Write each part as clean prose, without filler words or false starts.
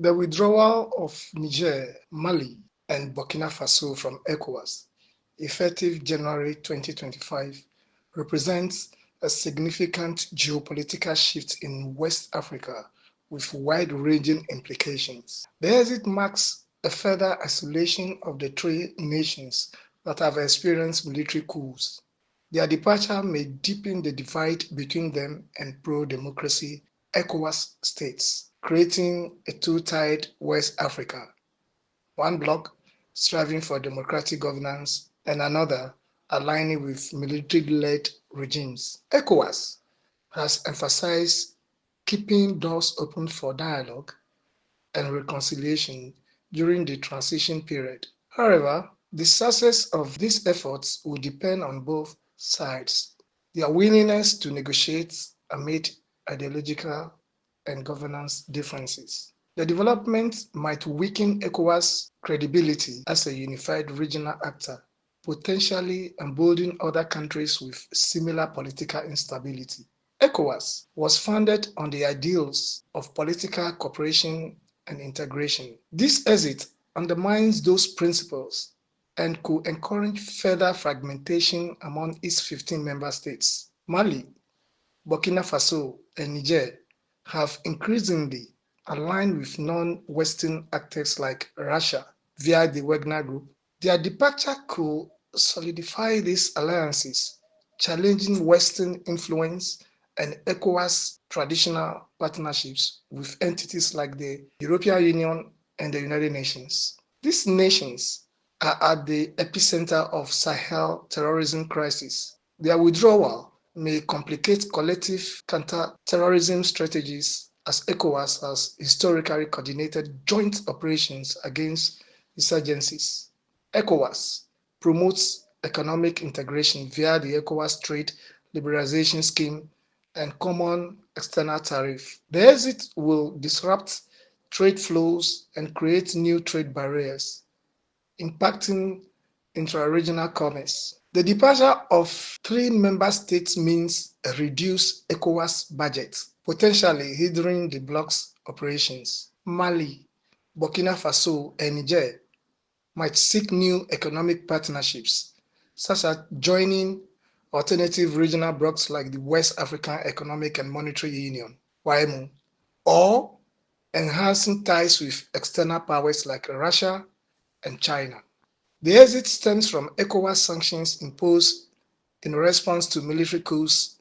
The withdrawal of Niger, Mali, and Burkina Faso from ECOWAS, effective January 2025, represents a significant geopolitical shift in West Africa with wide-ranging implications. The exit marks a further isolation of the three nations that have experienced military coups. Their departure may deepen the divide between them and pro-democracy ECOWAS states, creating a two-tied West Africa, one bloc striving for democratic governance and another aligning with military-led regimes. ECOWAS has emphasized keeping doors open for dialogue and reconciliation during the transition period. However, the success of these efforts will depend on both sides, their willingness to negotiate amid ideological and governance differences. The development might weaken ECOWAS' credibility as a unified regional actor, potentially emboldening other countries with similar political instability. ECOWAS was founded on the ideals of political cooperation and integration. This exit undermines those principles and could encourage further fragmentation among its 15 member states. Mali, Burkina Faso, and Niger have increasingly aligned with non-Western actors like Russia via the Wagner Group. Their departure could solidify these alliances, challenging Western influence and ECOWAS traditional partnerships with entities like the European Union and the United Nations. These nations are at the epicenter of Sahel terrorism crisis. Their withdrawal may complicate collective counter-terrorism strategies as ECOWAS has historically coordinated joint operations against insurgencies. ECOWAS promotes economic integration via the ECOWAS Trade Liberalization Scheme and Common External Tariff. The exit will disrupt trade flows and create new trade barriers, impacting intra-regional commerce. The departure of three member states means a reduced ECOWAS budget, potentially hindering the bloc's operations. Mali, Burkina Faso, and Niger might seek new economic partnerships, such as joining alternative regional blocs like the West African Economic and Monetary Union, WAEMU, or enhancing ties with external powers like Russia and China. The exit stems from ECOWAS sanctions imposed in response to military coups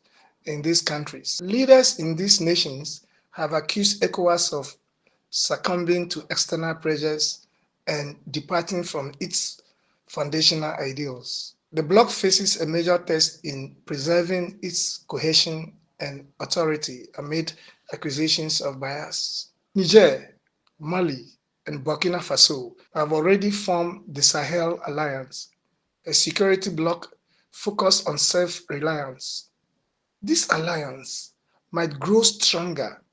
in these countries. Leaders in these nations have accused ECOWAS of succumbing to external pressures and departing from its foundational ideals. The bloc faces a major test in preserving its cohesion and authority amid accusations of bias. Niger, Mali, and Burkina Faso have already formed the Sahel Alliance, a security bloc focused on self-reliance. This alliance might grow stronger,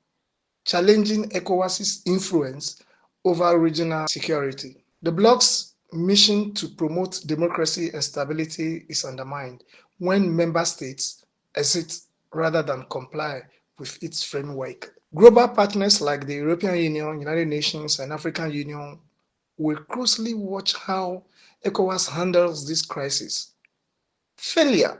challenging ECOWAS's influence over regional security. The bloc's mission to promote democracy and stability is undermined when member states exit rather than comply with its framework. Global partners like the European Union, United Nations, and African Union will closely watch how ECOWAS handles this crisis. Failure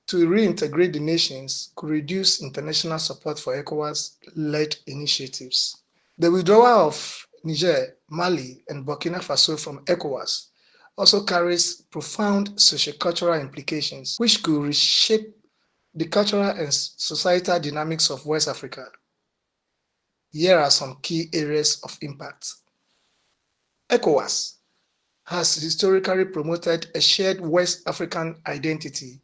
to reintegrate the nations could reduce international support for ECOWAS-led initiatives. The withdrawal of Niger, Mali, and Burkina Faso from ECOWAS also carries profound sociocultural implications, which could reshape the cultural and societal dynamics of West Africa. Here are some key areas of impact. ECOWAS has historically promoted a shared West African identity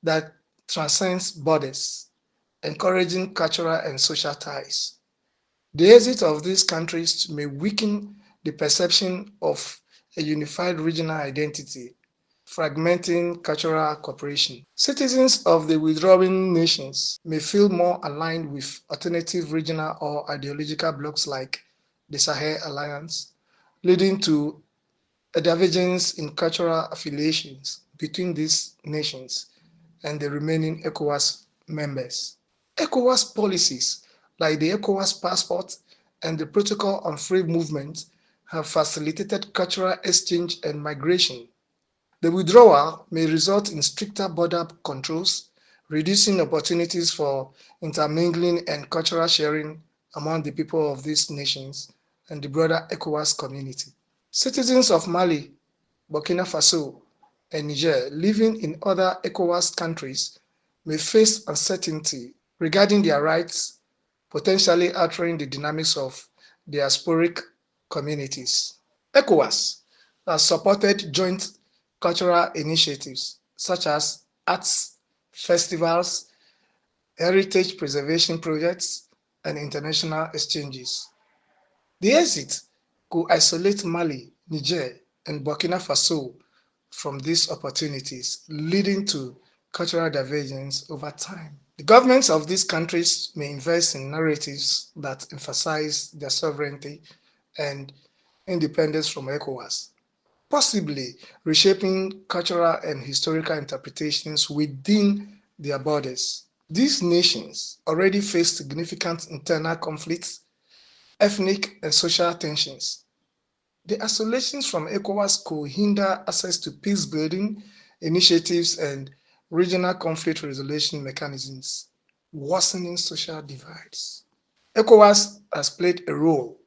that transcends borders, encouraging cultural and social ties. The exit of these countries may weaken the perception of a unified regional identity, fragmenting cultural cooperation. Citizens of the withdrawing nations may feel more aligned with alternative regional or ideological blocs like the Sahel Alliance, leading to a divergence in cultural affiliations between these nations and the remaining ECOWAS members. ECOWAS policies like the ECOWAS passport and the Protocol on Free Movement have facilitated cultural exchange and migration. The withdrawal may result in stricter border controls, reducing opportunities for intermingling and cultural sharing among the people of these nations and the broader ECOWAS community. Citizens of Mali, Burkina Faso, and Niger living in other ECOWAS countries may face uncertainty regarding their rights, potentially altering the dynamics of diasporic communities. ECOWAS has supported joint cultural initiatives such as arts festivals, heritage preservation projects, and international exchanges. The exit could isolate Mali, Niger, and Burkina Faso from these opportunities, leading to cultural divergence over time. The governments of these countries may invest in narratives that emphasize their sovereignty and independence from ECOWAS, possibly reshaping cultural and historical interpretations within their borders. These nations already face significant internal conflicts, ethnic and social tensions. The isolations from ECOWAS could hinder access to peace-building initiatives and regional conflict resolution mechanisms, worsening social divides. ECOWAS has played a role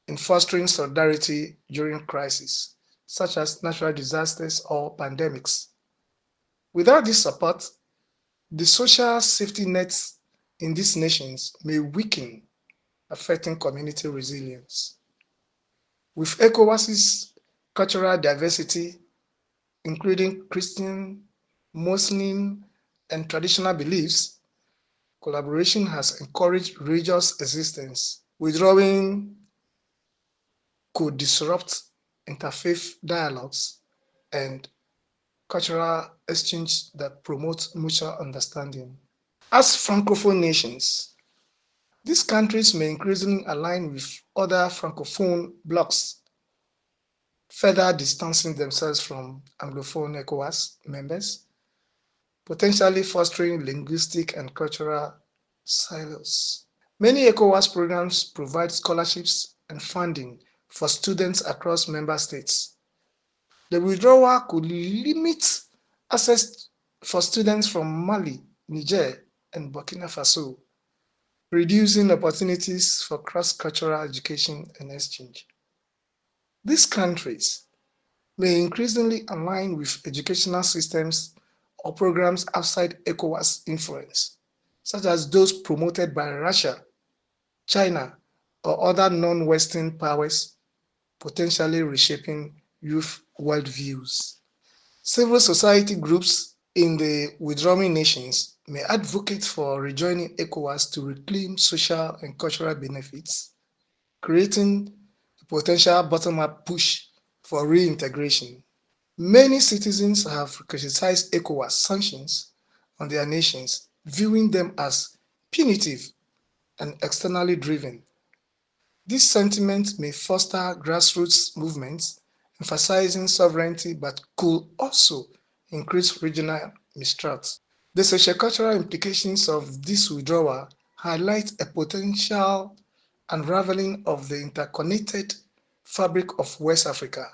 in fostering solidarity during crises, such as natural disasters or pandemics. Without this support, the social safety nets in these nations may weaken, affecting community resilience. With ECOWAS's cultural diversity, including Christian, Muslim, and traditional beliefs, collaboration has encouraged religious existence. Withdrawing could disrupt interfaith dialogues and cultural exchange that promote mutual understanding. As Francophone nations, these countries may increasingly align with other Francophone blocs, further distancing themselves from Anglophone ECOWAS members, potentially fostering linguistic and cultural silos. Many ECOWAS programs provide scholarships and funding for students across member states. The withdrawal could limit access for students from Mali, Niger, and Burkina Faso, reducing opportunities for cross-cultural education and exchange. These countries may increasingly align with educational systems or programs outside ECOWAS influence, such as those promoted by Russia, China, or other non-Western powers, potentially reshaping youth worldviews. Civil society groups in the withdrawing nations may advocate for rejoining ECOWAS to reclaim social and cultural benefits, creating a potential bottom-up push for reintegration. Many citizens have criticized ECOWAS sanctions on their nations, viewing them as punitive and externally driven. This sentiment may foster grassroots movements emphasizing sovereignty but could also increase regional mistrust. The sociocultural implications of this withdrawal highlight a potential unraveling of the interconnected fabric of West Africa.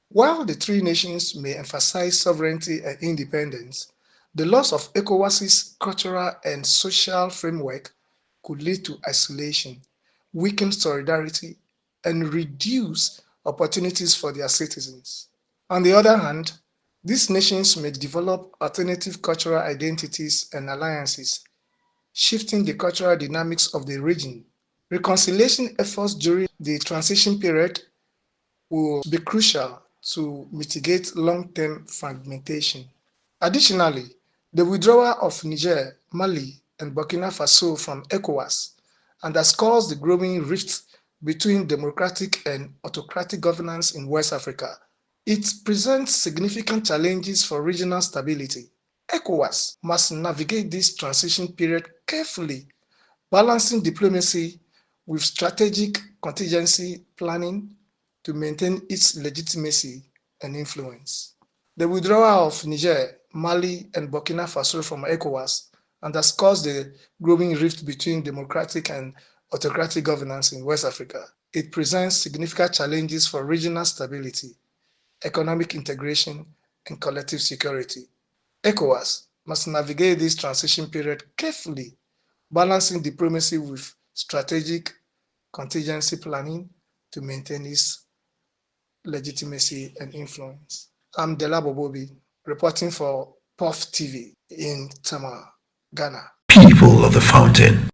While the three nations may emphasize sovereignty and independence, the loss of ECOWAS's cultural and social framework could lead to isolation, weaken solidarity, and reduce opportunities for their citizens. On the other hand, these nations may develop alternative cultural identities and alliances, shifting the cultural dynamics of the region. Reconciliation efforts during the transition period will be crucial to mitigate long-term fragmentation. Additionally, the withdrawal of Niger, Mali, and Burkina Faso from ECOWAS underscores the growing rift between democratic and autocratic governance in West Africa. It presents significant challenges for regional stability. ECOWAS must navigate this transition period carefully, balancing diplomacy with strategic contingency planning to maintain its legitimacy and influence. The withdrawal of Niger, Mali, and Burkina Faso from ECOWAS underscores the growing rift between democratic and autocratic governance in West Africa. It presents significant challenges for regional stability, economic integration, and collective security. ECOWAS must navigate this transition period carefully, balancing diplomacy with strategic contingency planning to maintain its legitimacy and influence. I'm Delabo Bobi, reporting for POF TV in Tama, Ghana. People of the Fountain.